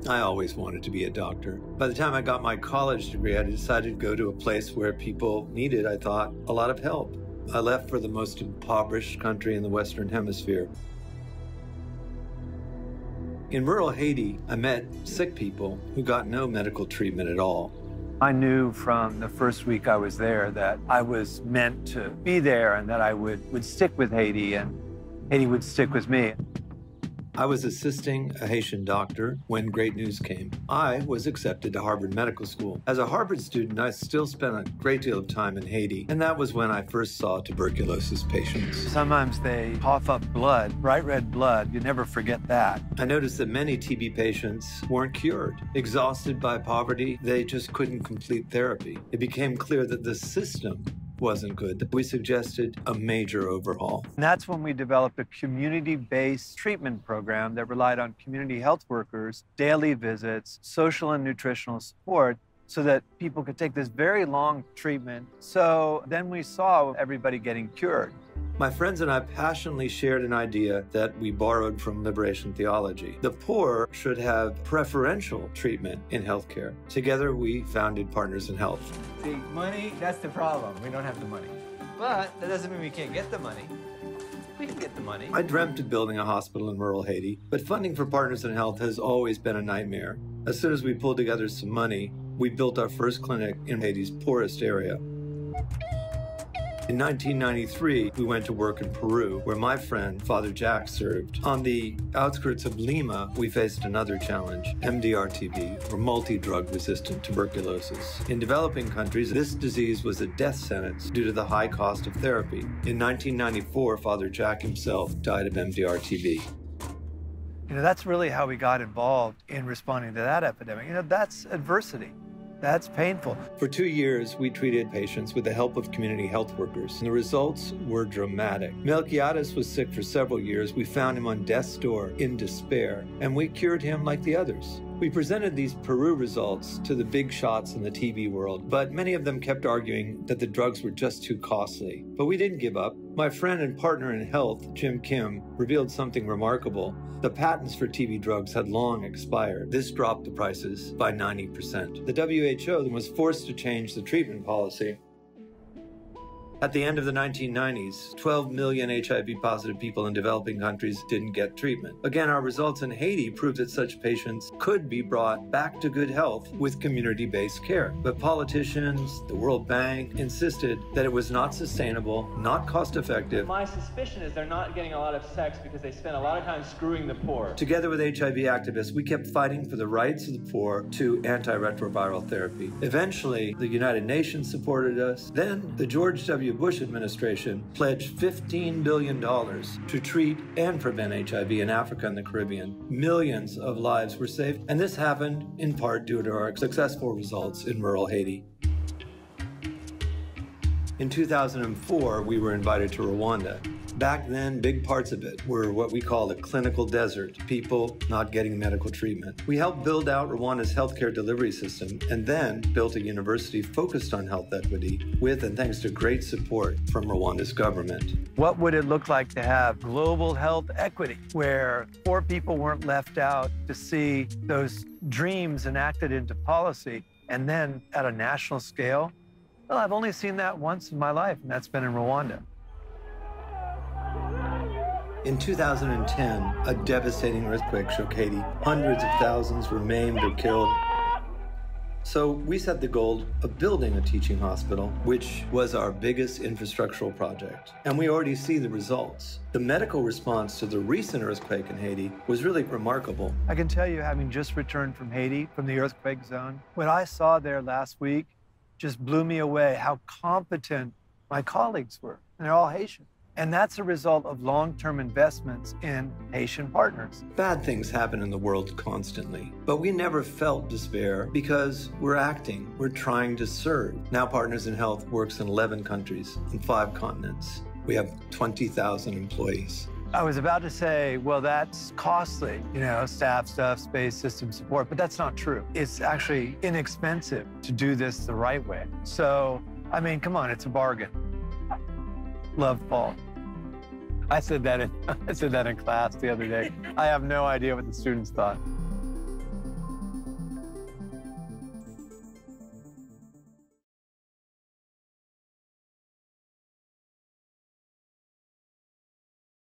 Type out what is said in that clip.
I always wanted to be a doctor. By the time I got my college degree, I decided to go to a place where people needed, I thought, a lot of help. I left for the most impoverished country in the Western Hemisphere. In rural Haiti, I met sick people who got no medical treatment at all. I knew from the first week I was there that I was meant to be there and that I would stick with Haiti and Haiti would stick with me. I was assisting a Haitian doctor when great news came. I was accepted to Harvard Medical School. As a Harvard student, I still spent a great deal of time in Haiti, and that was when I first saw tuberculosis patients. Sometimes they cough up blood, bright red blood. You never forget that. I noticed that many TB patients weren't cured. Exhausted by poverty, they just couldn't complete therapy. It became clear that the system wasn't good. We suggested a major overhaul. And that's when we developed a community-based treatment program that relied on community health workers, daily visits, social and nutritional support, so that people could take this very long treatment. So then we saw everybody getting cured. My friends and I passionately shared an idea that we borrowed from liberation theology. The poor should have preferential treatment in healthcare. Together, we founded Partners in Health. See, money, that's the problem. We don't have the money. But that doesn't mean we can't get the money. We can get the money. I dreamt of building a hospital in rural Haiti, but funding for Partners in Health has always been a nightmare. As soon as we pulled together some money, we built our first clinic in Haiti's poorest area. In 1993, we went to work in Peru, where my friend, Father Jack, served. On the outskirts of Lima, we faced another challenge, MDR-TB, or multi-drug resistant tuberculosis. In developing countries, this disease was a death sentence due to the high cost of therapy. In 1994, Father Jack himself died of MDR-TB. You know, that's really how we got involved in responding to that epidemic. You know, that's adversity. That's painful. For 2 years, we treated patients with the help of community health workers, and the results were dramatic. Melquiades was sick for several years. We found him on death's door in despair, and we cured him like the others. We presented these Peru results to the big shots in the TB world, but many of them kept arguing that the drugs were just too costly. But we didn't give up. My friend and partner in health, Jim Kim, revealed something remarkable. The patents for TB drugs had long expired. This dropped the prices by 90%. The WHO then was forced to change the treatment policy. At the end of the 1990s, 12 million HIV-positive people in developing countries didn't get treatment. Again, our results in Haiti proved that such patients could be brought back to good health with community-based care. But politicians, the World Bank, insisted that it was not sustainable, not cost-effective. My suspicion is they're not getting a lot of sex because they spend a lot of time screwing the poor. Together with HIV activists, we kept fighting for the rights of the poor to antiretroviral therapy. Eventually, the United Nations supported us. Then, the George W. Bush administration pledged $15 billion to treat and prevent HIV in Africa and the Caribbean. Millions of lives were saved, and this happened in part due to our successful results in rural Haiti. In 2004, we were invited to Rwanda. Back then, big parts of it were what we call a clinical desert, people not getting medical treatment. We helped build out Rwanda's healthcare delivery system and then built a university focused on health equity with and thanks to great support from Rwanda's government. What would it look like to have global health equity where poor people weren't left out to see those dreams enacted into policy and then at a national scale? Well, I've only seen that once in my life, and that's been in Rwanda. In 2010, a devastating earthquake shook Haiti. Hundreds of thousands were maimed or killed. So we set the goal of building a teaching hospital, which was our biggest infrastructural project. And we already see the results. The medical response to the recent earthquake in Haiti was really remarkable. I can tell you, having just returned from Haiti, from the earthquake zone, what I saw there last week just blew me away, how competent my colleagues were. And they're all Haitian. And that's a result of long-term investments in Haitian partners. Bad things happen in the world constantly, but we never felt despair because we're acting, we're trying to serve. Now Partners in Health works in 11 countries and 5 continents. We have 20,000 employees. I was about to say, well, that's costly, you know, staff stuff, space, system support, but that's not true. It's actually inexpensive to do this the right way. So, I mean, come on, it's a bargain. Love, Paul. I said that in class the other day. I have no idea what the students thought.